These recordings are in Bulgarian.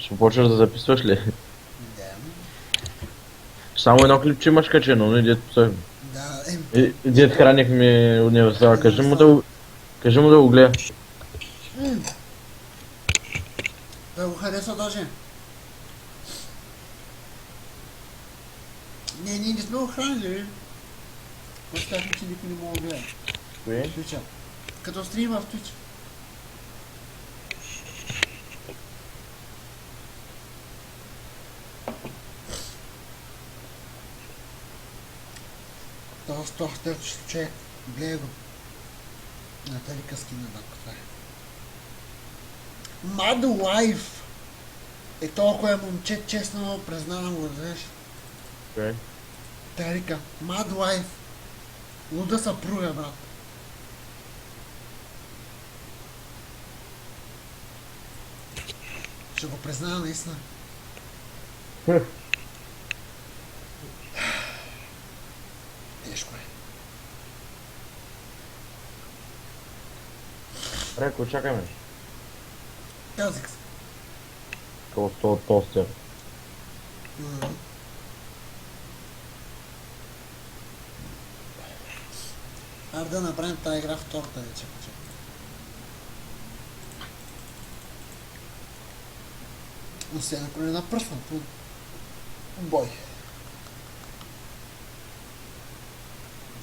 Ще почваш да записваш ли? Да, Само едно клипче имаш качено, нали, дет писахме. да, И дет хранихме универсала. универсал. Кажи му да го гледа. Той го харесва даже. Не, ние не сме го хранили. Просто казахме, че никой не мога да гледа. Кое? Твича. Като стрима в Twitch. Това стърчи човек. Гледай го. На тази къскина, да, това е. Mad Wife. Е толкова е момче, честно признавам го, знаеш. Кое? Тя рика, Mad Wife. Луда съпруга, брат. Ще го призная наистина. Тежко е. Реко, чакаме. Казах се. Какво с този тостер? Айде да направим тази игра втората вече. Освен ако не напръснат по бой.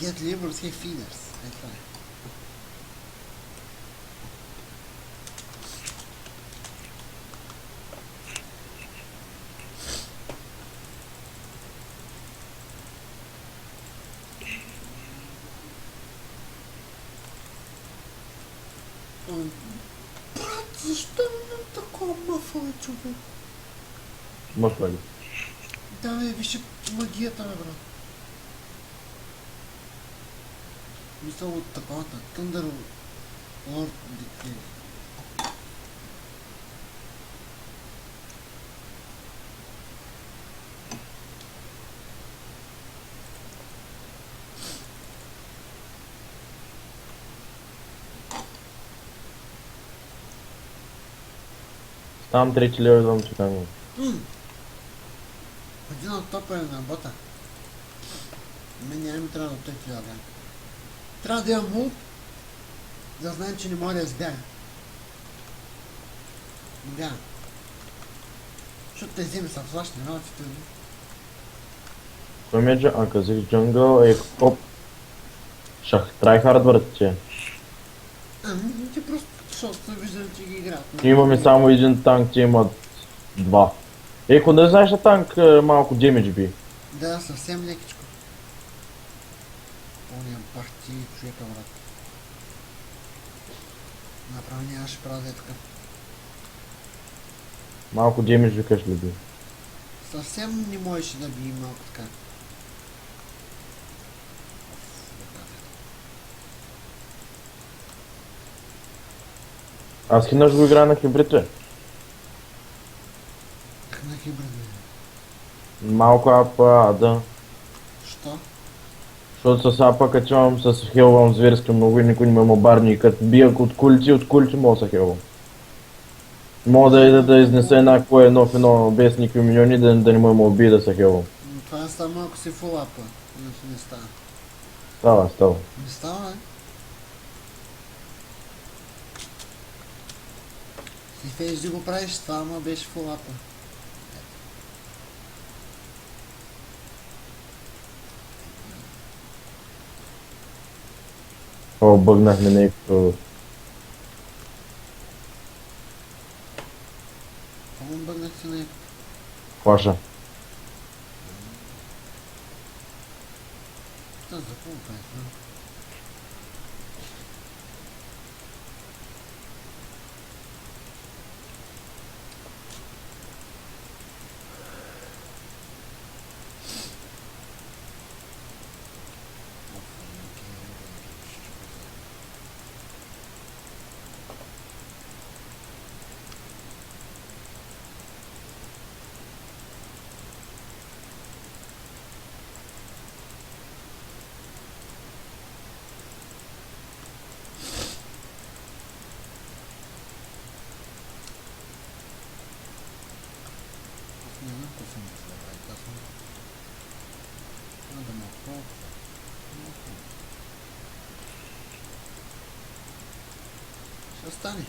Get Libers, Hey Feeders. Е, това е. Брат, защо имам такова мъфъле, човек? Мъква ли? Да, бе, вижте магията, бе, брат. Мисля от таковата. Thunder Lord Decay. Ставам 3 лева, да му чекам. Един от топа е на бота. Мен няма ми трябва да той трябва да. Трябва да имам мулт, за да знаем, че не може да избяга. Да. Защото те вземе са флашни работите. Кой меджа? А, казах джунгъл, оп. Шах, трайхард въртче. Ти просто, защото виждам, че ги играят. Имаме само един танк, те имат два. Еко, не знаеш на танк малко демидж би? Да, съвсем лекичко. Помням пах ти човека, брат. Направо нямаше право да е така. Малко демидж викаш ли би? Съвсем не можеше да би малко така. Аз хинаш го играя на хибрите. Как на хибрид, бе? Малко апа, да. Що? Защото с апа качвам, с хелвам зверски много и никой не ме мобарни. И като бия от култи мога да се хелвам. Мога да ида да изнеса една кое едно в едно без никакви миньони, да не ме убие да се хелвам. Но това е само ако си фулапа. Иначе не става. Става. Не става, бе? Си фейс да го правиш, това ама беше фулапа. О, бъгнахме нещо. Кому бъгнах си на Флаша. това за какво го правиш, бе? Малко съм се добре късно. Да ме отползва. Ще стане.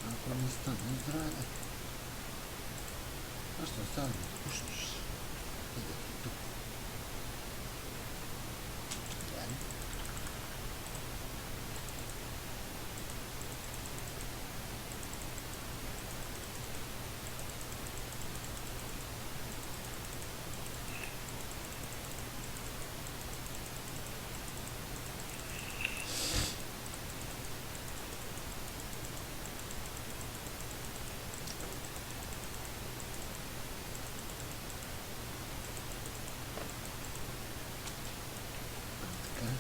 Ако не стане, здраве. Аз ще остана да пушнеш. Иде тук. Дай. Така.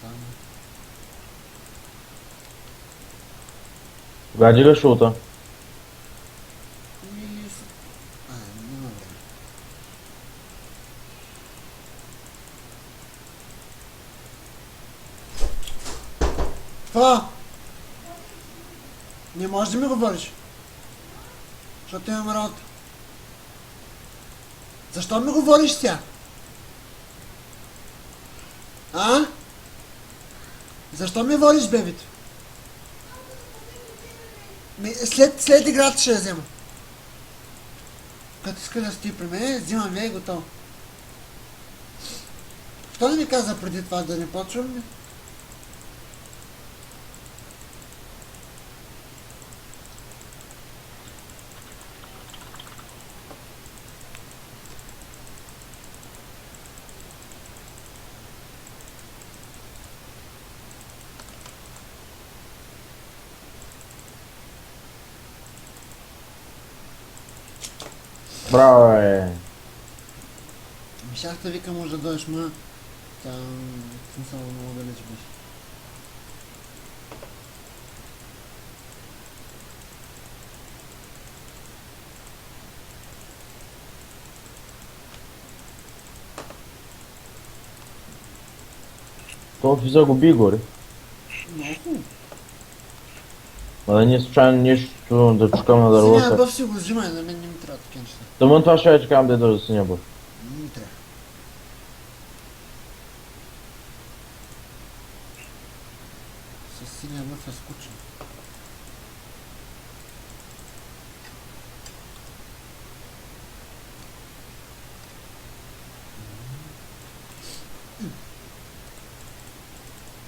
Там. Кога дигаш шута? Няма време. Това! Не можеш да ми говориш. Защото имам работа. Защо ми говориш сега? А? Защо ми водиш, бебето? След играта ще я взема. Като иска да стои при мен, взимам я и готово. Що не ми каза преди това да не почвам? Браво, бе. Мишах да вика, може да дойдеш, ма... Там... Смисъл много далеч беше. То офиса го би горе. Много хубаво. Ма да не случайно нещо да чукам на Синя дървоса. бъв си го взимай, на мен не ми трябва такива неща. Тъмън това ще я чекам да дойде синя бъв. Не ми трябва. С синя бъв е скучно.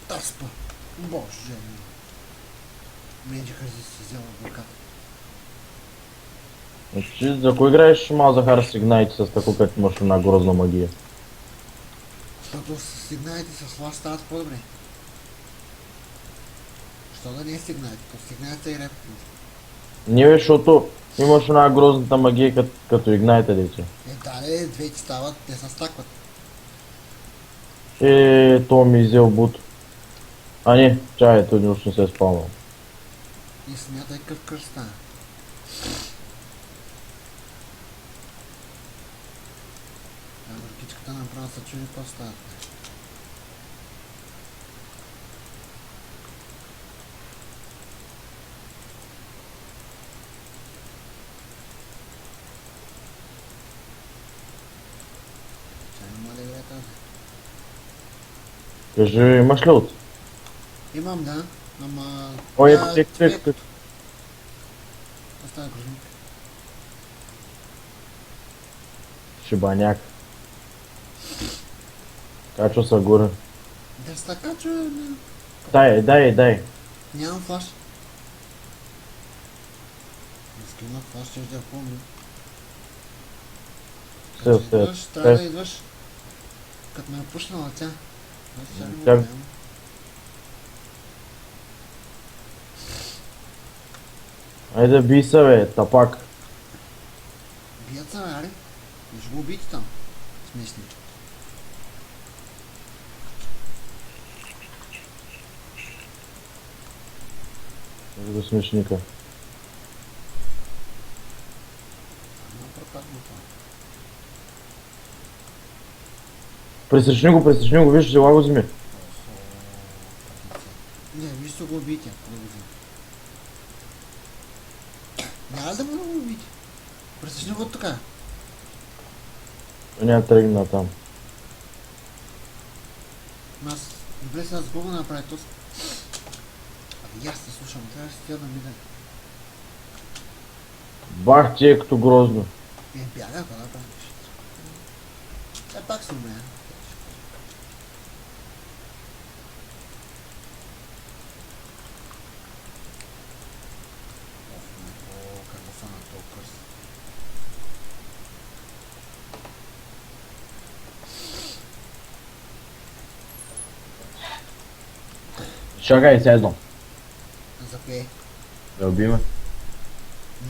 Таспа. Боже. Менджи Хързи си взема ръката. Значи, за кой играеш мал Захар с Игнайт с тако като имаш една грозна магия? Защото с сигналите с вас стават по-добре. Що да не е сигналите? Като сигналите и реп. Не бе, защото имаш една грозната магия като Игнайта, дете. Да, двете стават, те се стакват. То ми взел бут. А не, чай, той още не се е спалнал. И смятай къв кръст стане. Въркичката направо се чуди какво стават. Чай няма да играе тази. Кажи, имаш ли от? Имам, да, ама... Ой, тя- тек. Остава кружник. Шибаняк. Качва са горе. Да се така, че... Дай. Нямам флаш. Иска има флаш, ще да помня. Все. Трябва да идваш. Като ме е пушнала тя. Аз сега не го Тя- приемам. Айде бий се, бе, тапак. Бият се, бе, аре. Виж го убийте там. Смешни. До смешника. Ама прокатно това. Пресечни го, виж, взела го вземи. Охо, не, виж се го убийте, ако го взема. Няма да му го убийте. Пресечни го от тук. Няма тръгна там. Аз, добре сега с Google направи този. Абе, аз те слушам, трябва да си тя да ми даде. Бах ти е като грозно. Бяга, какво да правиш? Пак си умея. Ох, как го фана този кърс. Чакай, седно. За кое? Да убиме.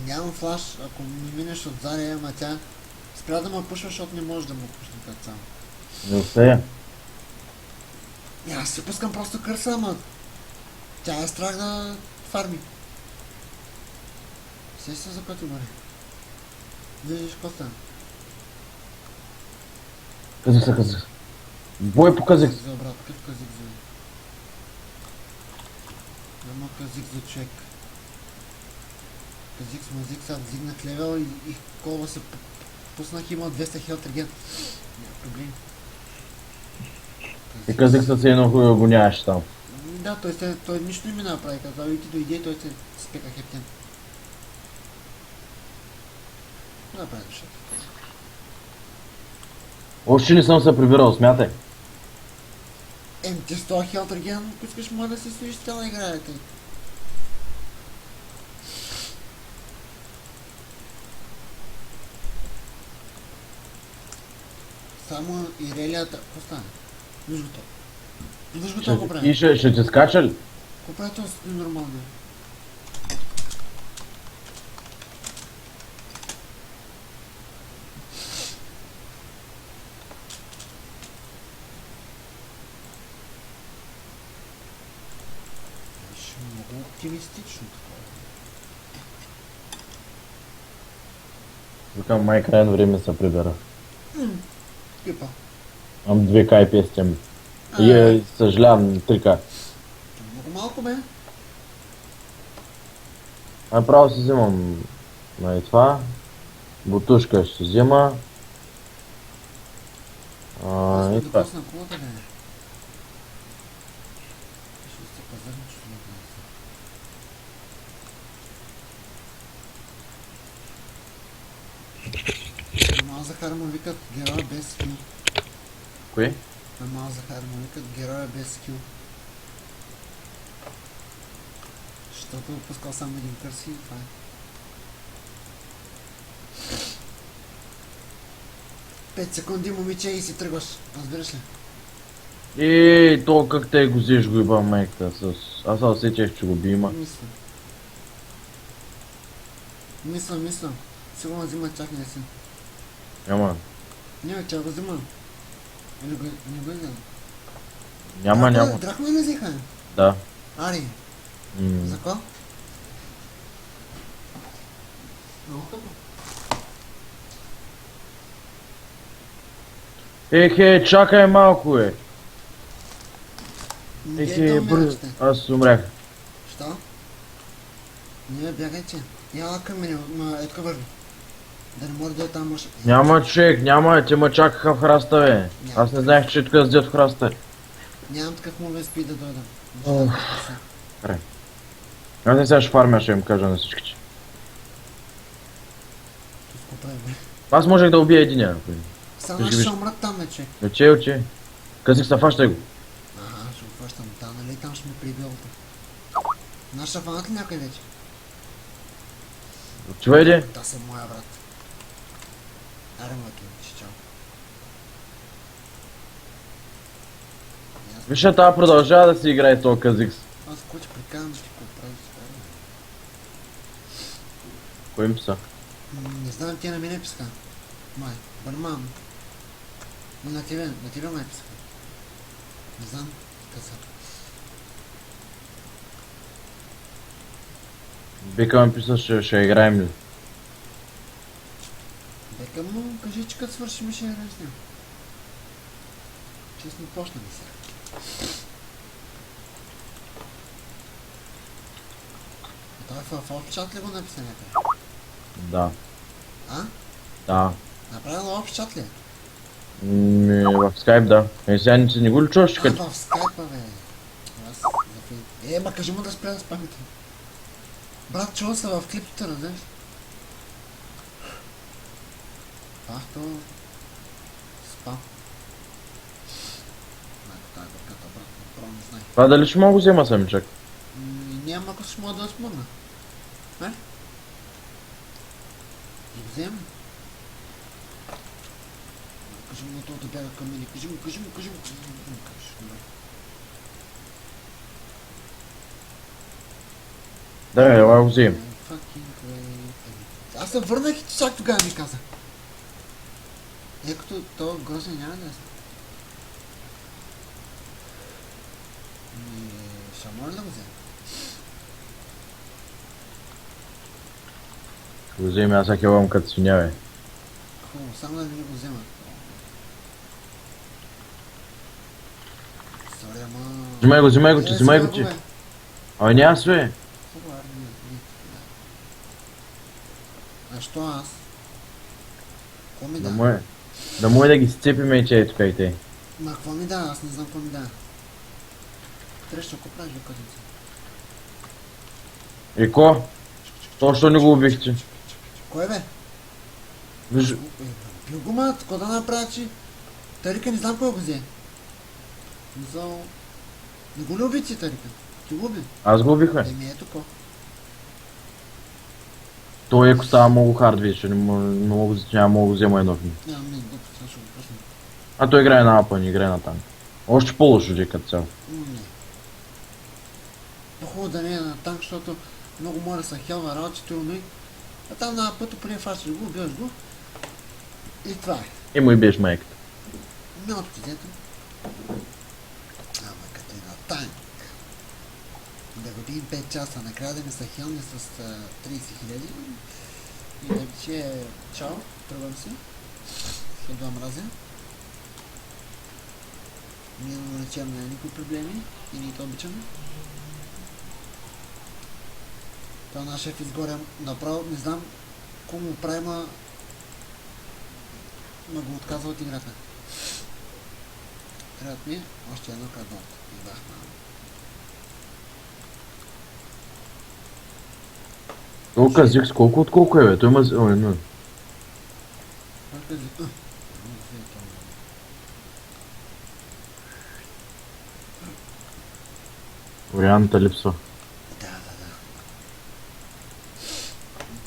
Нямам флаш, ако ми минеш отзади, ама тя спря да ме пушва, защото не може да му пушне така само. Не успея. Аз се пускам просто кърса, ама тя е страх да фарми. Сеш се за пъти горе. Виждаш какво стана? Казах. Бой по казах. За брат, какъв казик за... Няма казик за човек. Казик с мазик, сега вдигнах левел и колва се пуснах, има 200 хелт реген. Няма проблем. И казах се едно хубаво го нямаш там. Да, той нищо не ми направи, каза, и ти дойде и той се спека хептен. Да, прави душата. Още не съм се прибирал, смятай. Ти 100 хелт реген, ако искаш може да си стоиш цяла игра, тъй. Само Ирелията, какво стане? Виж го то. Виж го то го прави. И ще ти скача ли? Какво прави този ненормално? Беше много оптимистично такова. Викам, май крайно време се прибера. Пипа. Ам 2К и 500. И съжалявам, 3К. Много малко бе. Направо си взимам това. Бутушка ще си взима. Аз И не това. докосна колата бе. Ще сте пазарни, че не знам. Мал Захар му викат героя без скил. Кое? На Мал Захар му викат героя без скил. Защото пускал само един кърси и това е. Пет секунди, момиче, и си тръгваш. Разбираш ли? То как те го взеш го иба майката. Аз се усетях, че го бима. Мисля. Сигурно взима чак не си. Няма. Не, че го взима. Или го не го взема. Няма. Драхма ли взеха? Да. Ари, за какво? Много хубаво. Чакай малко, е. Дете Бързо. умиращите. Аз умрях. Що? Не бе, бягайте. Яла към мене, етка върви. Да не може да е там може. Няма човек, няма, те ме чакаха в храста, бе. Аз не знаех, че тук седят в храста. Нямам такъв мовен спи да дойдам. Аз не сега ще фармя, ще им кажа на всичките. Какво прави, бе? Аз можех да убия единия. Сега Виж, наши виж. ще умрат там, бе, човек. Оче. Казах се, фащай го. Ага, ще го фащам. Да, нали там ще ме прибил. Наша фанат ли някъде вече? Чувай ли? Да, съм моя брат. Аре, моето, чао. Виж, тази продължава да си играе с този Казикс. Аз какво че приканвам, ще какво правиш? Кой им писа? Не знам, тя на мене писка. Май, бърмам. На тебе май писка. Не знам, каза. Бика ми писа, ще играем ли? Дека му, кажи, че като свършим ще я разнем. Честно почнем сега. А той в общ чат ли го написа някъде? Да. А? Да. Направила общ чат ли? В скайп, да. Сега не го ли чуваш, А, като... в скайпа, бе. Аз за фейк. Ма кажи му да спре да спамите. Брат, чува се в клипите, разбираш? Пахто... Спам. Майко, тая бърката, брат, направо не знае. Това дали ще мога да взема самичък? Няма, ако ще мога да смогна. Не? Да го вземем. Кажи му на това да бяга към мене. Кажи му. Кажи, добре. Да, ела го взем. Fucking great. Аз се върнах и чак тогава ми каза. Като то грозен няма да е. Ще може да го взема. Ще го взем, аз хелвам като свиня, бе. Хубаво, само да не го взема. Сори, ама... Взимай го, взимай го, че. Ай, няма се, бе. Хубаво, не. А що аз? Какво ми да? Да може да ги сцепиме и че е тук и те. Ма какво ми да? Аз не знам какво ми да. Трябва ще го правиш, бе, където. И ко? Точно не го убихте. Кой бе? Виж, Бил го ма, какво да направя, че... Тарика не знам кой го взе. Мисъл... Не го ли уби ти, Тарика? Ти го уби? аз го убих, бе. Еми ето ко. Той еко става много хард, вече, няма мога да взема едно в него. Няма, не, глупост, аз ще го пусна. А той играе на апа, не играе на танк. Още по-лошо е като цяло. Не. По-хубаво да не е на танк, защото много може да са хелва работите, умей. А там на пъто преди фарчиш го, убиваш го. И това е. И му и биеш майката. Не от взето. Ама като е на танк. Да годим 5 часа, накрая да ми са хелни с 30 000. И да че чао, тръгвам си. Ще два мразя. Ние не речем няма никакви проблеми и ние то обичаме. Това наш шеф изгоря направо, не знам кому му прави, ма го отказва от играта. Трябват ми още едно кадно. Избах мама. Колко Зикс, колко от колко е, бе? Той има... Ой, не. Варианта липсва. Да.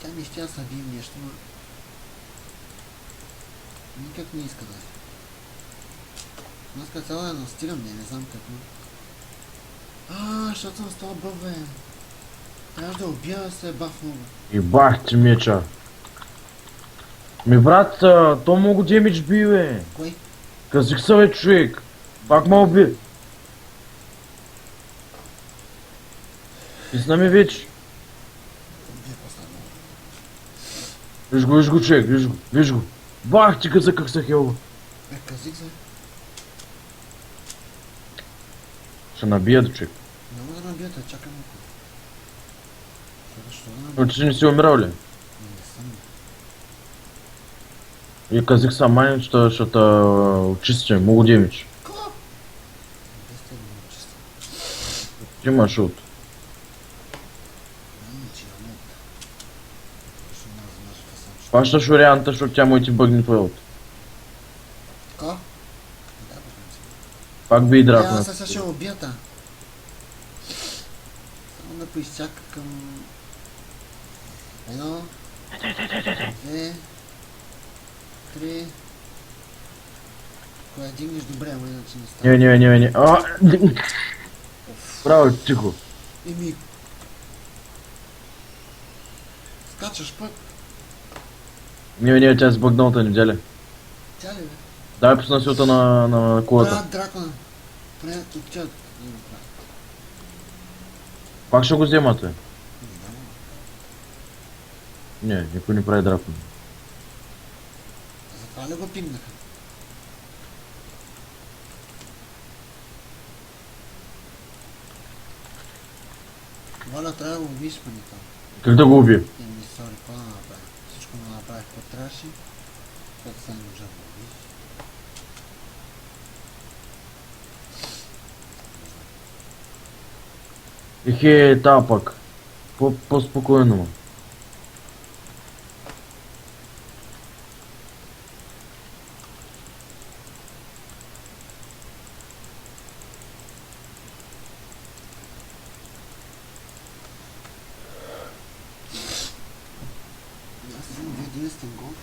Тя ми ще аз събим нещо, но... Никак не иска да е. Аз като цяло да настигам, не знам как, но... Защото съм с това бъв, бе. Трябваше да убия да се баф много. И бах ти меча. Ми брат, то много демидж би, бе. Кой? Казикса, бе, човек. Пак ме уби. Писна ми вече. Убия последно. Виж го, човек, виж го. Бах ти каза как се хелва. Казик се. Ще набия, човек. Няма да набията, чакай малко. Защо да набия? Но ти не си умирал ли? Не съм. И казик сама, ще те очистим, много демидж. Ко? Без те да ме чиста. Ти имаш от. Че я мога. Защо ме размажаха сам, че... Пащаш варианта, защото тя му и ти бъгни твоят. Ко? Да, по принцип. Пак би и Трябва дракона. да се ще убията. Само да поизчака към... Едно... Две... Три... Кога дигнеш добре, ама иначе не става. Не. Браво, тихо. Еми... Скачаш пък. Не, тя с бъгналата не взяли. Тя ли бе? Дай пусна силата на кулата. Правят дракона. Правят отчет. Пак ще го вземате. Не, никой не прави дракон. Затова ли го пигнаха? Валя, трябва да го убиш, манито. Как да го уби? Еми, сори, какво да направя? Всичко му направих, какво трябваше. Което сега не можа да го убиш. Ехе, та пак. По-спокойно. Аз съм единствен гол.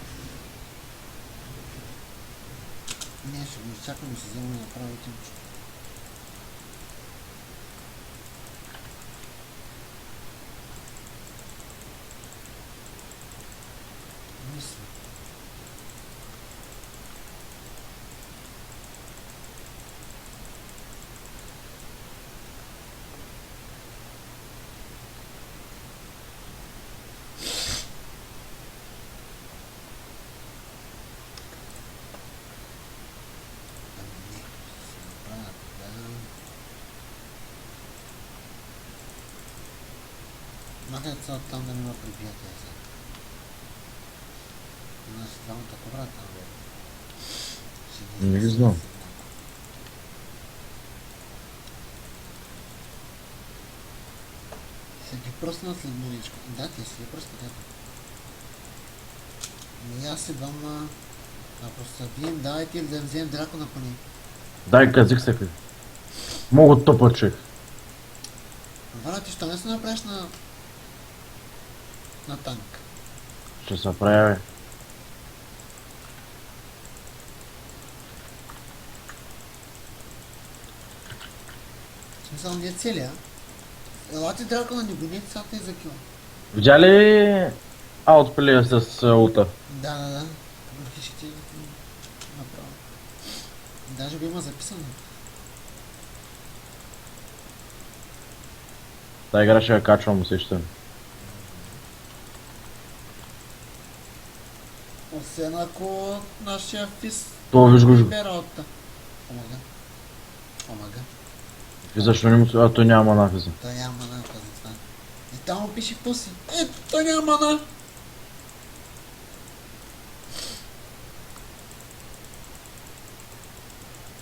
Не, ще го изчакам да се взема да направя тимчето. Мисля. Ами не, ще се направя така. Махай цял там да няма прибиятия сега. Значи двамата кобра там бе. Ще Не ги изнесем знам. с едно. Ще ги пръсна след мъничко. Да, ти си ги пръсна, да. Ами аз си дам на... Ако се бием, давайте да вземем дракона по ни. Дай казих се как. Мога топачек. Валя, ти що не се направиш на... на танк? Ще се прави. В смисъл не е целия. Елате дракона ни гони, сега те за кила. Видя ли аутплея с улта? Да. Върхишите направо. Даже го има записано. Та игра ще я качвам, усещам. Освен ако нашия фис То виж го. бе работа. Помага. Помага. Защо не му... А, то няма нафиза. Той няма мана, каза това. И там му пише пуси. Той няма мана.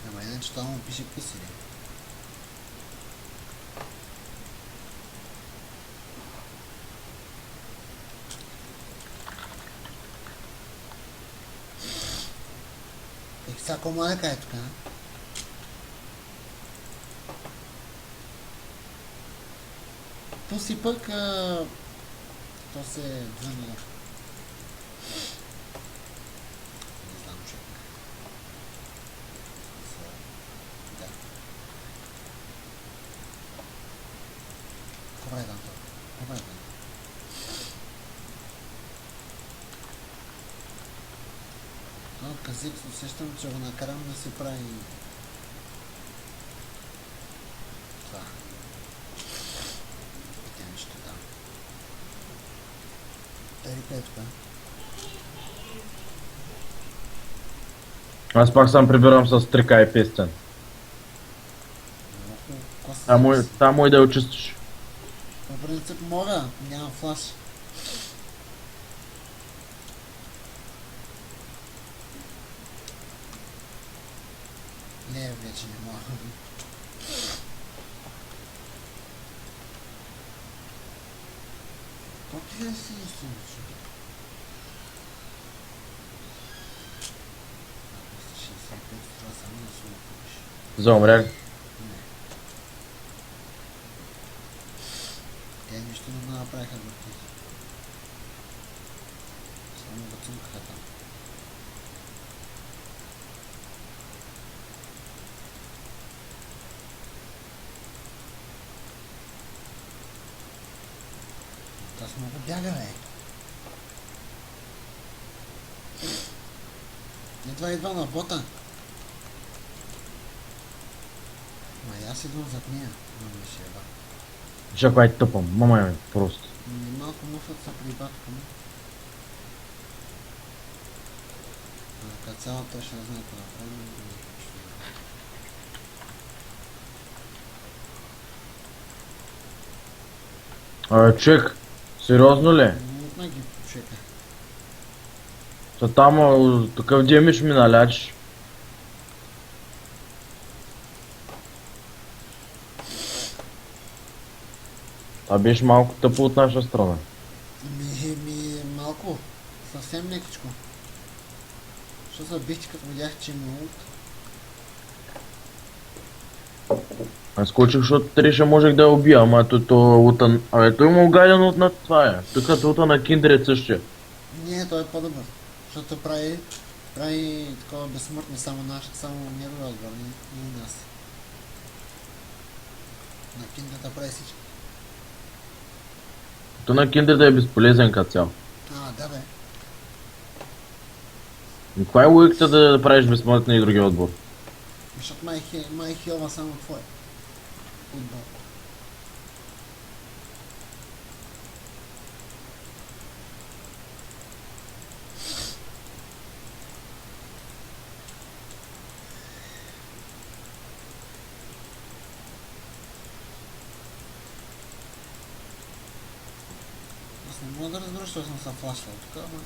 Ама иначе там му пише пуси, ли? Сега какво му да кажа тук, а? Пуси пък, то се двъна. Не знам, човек. Да. Кога е там това? Кога е там? Но казик, усещам, че го накарам да се прави това. Те нещо там. Ери, къде е тук? Аз пак сам прибирам с трика и пестен. Много коса. Та мой да я очистиш. По принцип мога, нямам флаш. Не, вече не мога. Колко ти да си изслушал? 65, това само да се купиш. За умряли. Не. Те нищо не го направиха върти. Само го цъмкаха там. Аз много бяга, бе. Едва на бота. Ма и аз идвам зад нея. Мама ще еба. Чакай тъпам, мама е просто. Малко муфът са при батка му. Като цяло той ще не знае какво да правим. Чек, сериозно ли? Отна ги почека. Та там такъв демидж ми налячиш. Това беше малко тъпо от наша страна. Малко. Съвсем лекичко. Що се бихте като видях, че ми улт? Аз скочих, защото Триша можех да я убия, ама то утан... Абе, той има угаден от над това е. Тук като ута на Киндред същия. Не, той е по-добър. Защото прави такова безсмъртни само неговия отбор, не нас. На киндрата прави всичко. То на Киндред е безполезен като цял. Да бе. И каква е логиката да правиш безсмъртни и другия отбор? Защото май хилва само твой отбор. Аз не мога да разбера, защото съм се флашвал тук, ама...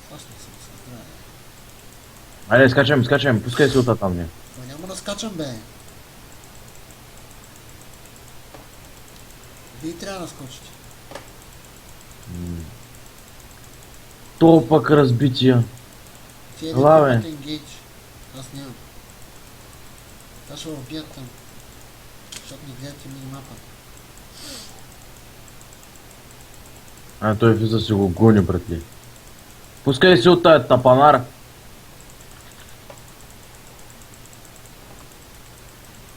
Флашвал съм се, здраве. Айде, скачаем, пускай си ута там, не. Няма да скачам, бе. Вие трябва да скочите. То пък разбития. Ти Ела, бе. енгейдж. Аз нямам. Та ще убият там. Защото не гледате минимапа. Той влиза си го гони, братли. Пускай си от тая тапанара.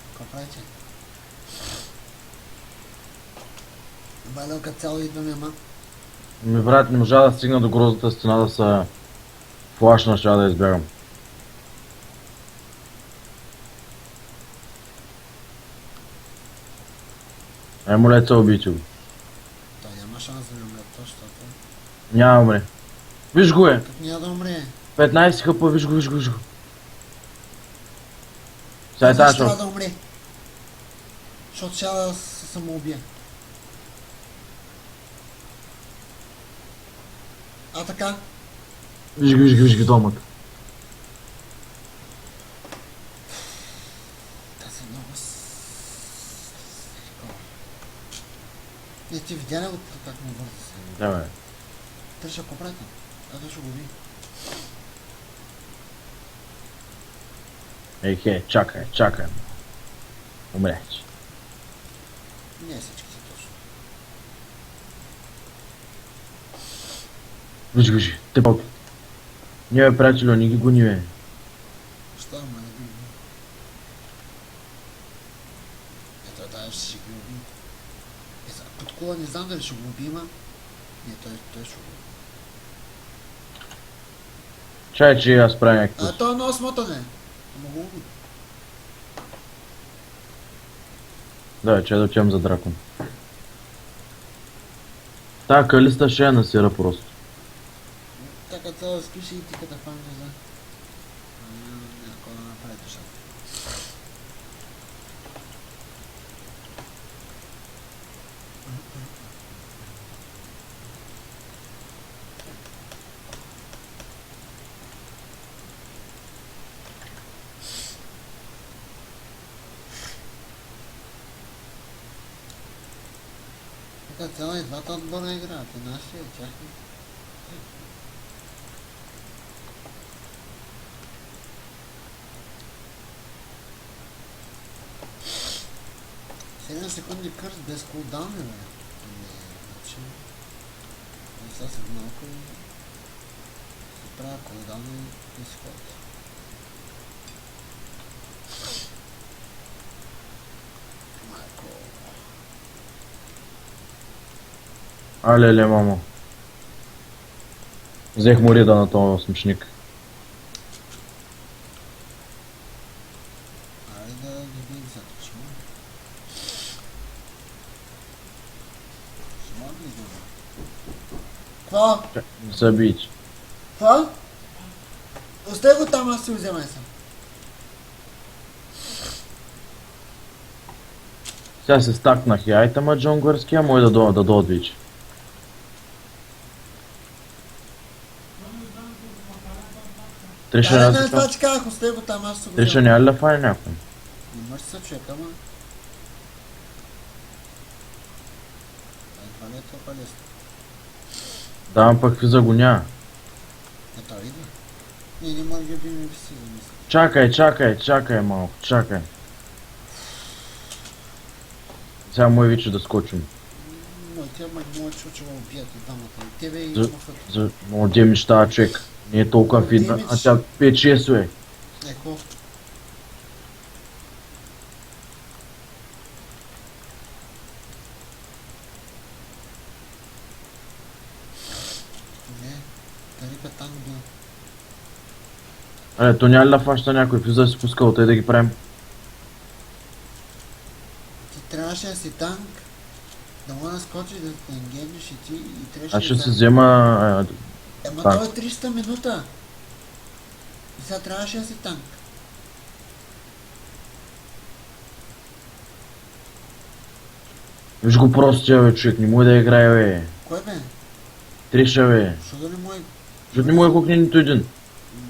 Какво правите? Балел като цяло идваме, ама. Брат, не можа да стигна до грозната стена да се флашна, ще да избягам. Молеца, убийте го. Той няма шанс да не умре, то, защото... Няма умре. Виж го е! Как няма да умре? 15 хъпа, виж го. Сега е тази Защо трябва шоу. да умре? Защото ще да се самоубия. А така? Виж ги домата. Тази много Не, ти видя ли го как му върза се? Да, бе. Търша какво прави там? Ето ще го ви. Ей, чакай. Умряч. Не всички са точно. Виж, те палки. Не бе, приятелю, не ги гони, бе. Що, ама не би уби? Ето, да, ще си ги уби. Под кула не знам дали ще го уби, ма. Не, той ще го уби. Чай, че аз правя някакво. Той е много смотане. Ама го уби. Да, че да отивам за дракон. Та калиста ще я насира просто. Така цяло спише и ти като фан за... Някакво да направи душата. Така цяло и двата отбора играят. И нашия, и тяхни. 7 секунди кърс без кулдаун, бе. Значи... Сега след малко и... Се правя кулдаун и си ходя. Майко... Алеле, мамо. Взех му рида на този смешник. Айде да ги видим заточно. Ще мога да изглежда. Какво? Не се бич. Какво? Остай го там, аз си вземай съм. Сега се стакнах и айтема джунгърския, мой да дойдат вече. Триша Да, няма не, се това ти казах, остай го там, аз си го Триша вземам. няма ли да фане някой? Не може се човек, ама... Това не е толкова лесно. Да, пък физа го няма. Ето, идва. Не може да би ми виси, замисля. Чакай малко, чакай. Сега мой вече да скочим. Моите, ама не може че ме убият и двамата. И тебе и За- мафата. Много демидж тази човек. Не е толкова фидна, а тя 5-6 е. Еко. Не, тарика там да... То няма ли да фаща някой, физа си пускал, тъй да ги правим. Ти трябваше да си танк, да мога да скочиш да те енгениш и ти и трябваше Аз ще да си танк. взема... Ема танк. той е 300 минута. И сега трябваше да си танк. Виж го простия, бе, човек, не може да играе, бе. Кой бе? Триша, бе. Що да не му е... Защото не може да кукне нито един.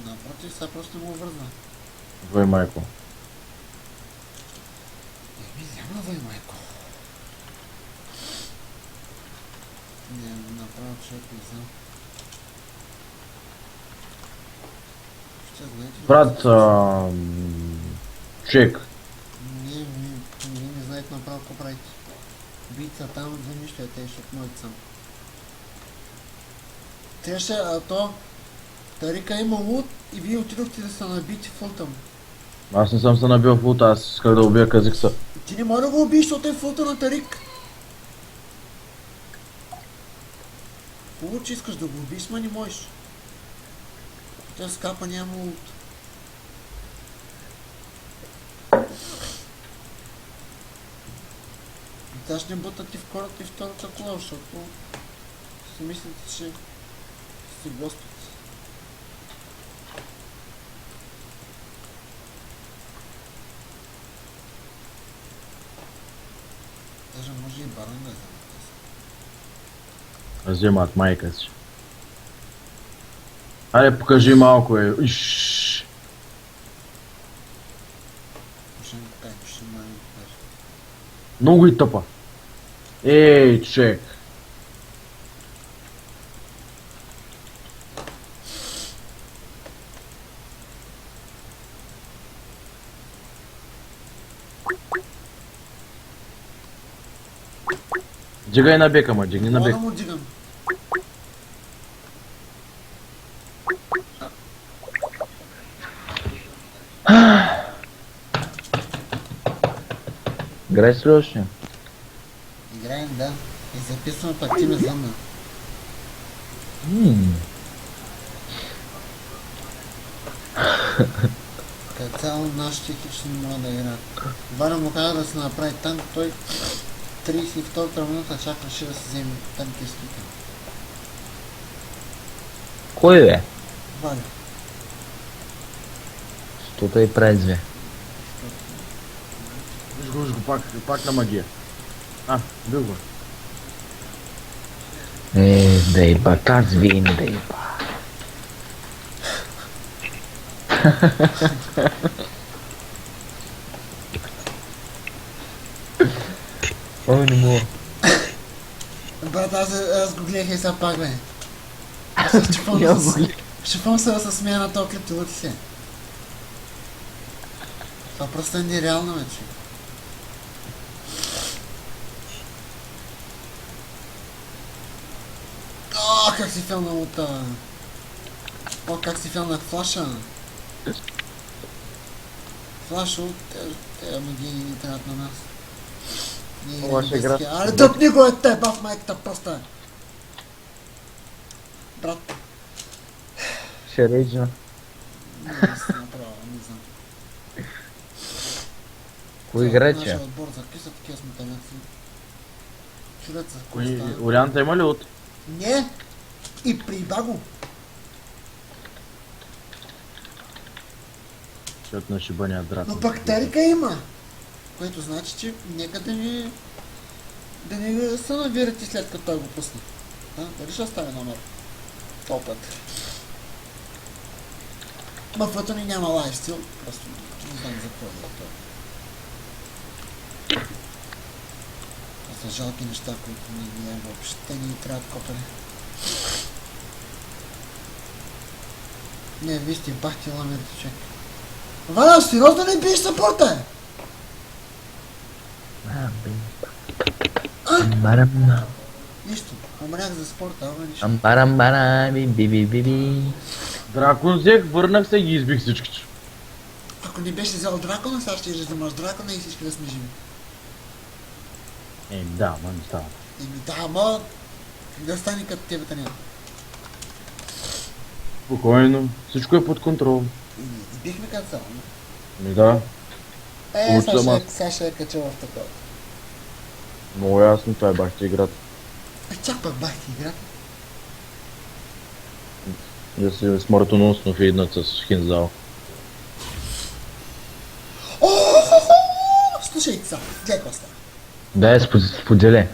Напротив, сега просто не му вързва. Твой майко. Еми, няма вай, майко. Не, направо човек не знам. Ще знаете ли? Брат, човек, Вие не знаете направо какво правите. Бица там за нищо е те, защото моите сам. Трябваше, а то... Тарика има лут и вие отидохте да се набити фултъм. аз не съм се набил в лута, аз исках да убия Казикса. Ти не може да го убиеш, защото е фулта на Тарик. Хубаво, че искаш да го убиеш, ма не можеш. Тя скапа няма лут. Тя ще не бута ти в кората и втората кола, защото си мислите, че си Господ. Даже може и барон да вземе. Вземат майка си. Айде, покажи малко, е. Иш. Ще ми покажа, ще ма ми покажа. Много и тъпа. Ей, човек. Дигай на бека, ма, дигни на Мога да бека. му дигам. Играй ли още? Играем, да. И записваме, пак ти ме замна. Като цяло нашите хищни не могат да играят. Валя му каза да се направи танк, той 32-та минута чакаше да се вземе танкистите. Кой бе? Валя. Що и презве. Виж го, пак на магия. Бил го. Дейба, казвин, дейба. Ой, не мога. Брат, аз го гледах и сега пак, бе. Аз се щупвам се да се смея на този клип, ти се. Това просто е нереално, вече. О, как си фелнал от... О, как си фелнах флаша. Флаш от... Те магини ни трябват на нас. Ние Лоша играем игра. без такива. Аре, дъпни го е те, бав майката просто. Брат, Ще рейджа. не си направо, не знам. Кой играче? Нашия отбор закиса такива сметаняци. Чудят се, какво Кои, става. Орианта има ли от? Не! И приба го! Защото на шибания дракон. Но бактерика има. Което значи, че нека да не се навирате след като той го пусне. Дали ще остави номер? Топът. Мъфата ни няма лайфстил, просто не знам за какво е това. Това са жалки неща, които ние въобще не ни трябват копали. Не, вие сте бахти ламерите, човек. Валя, сериозно не биеш сапорта? Барам. Нищо, умрях за спорта, ама нищо. Барам, би. Дракон взех, върнах се и ги избих всичките. Ако не беше взел дракона, сега ще вземаш дракона и всички да сме живи. Да, ма не става. Да, ама да стане като тебе няма. Спокойно, всичко е под контрол. Избихме като цяло. Да, Сега ще е качал в такова. много ясно, това е бахте играта. Чак пък бахти играта. Да си смъртоносно фиднат с хинзал. Слушайте сега, гледай какво става. Да, сподели.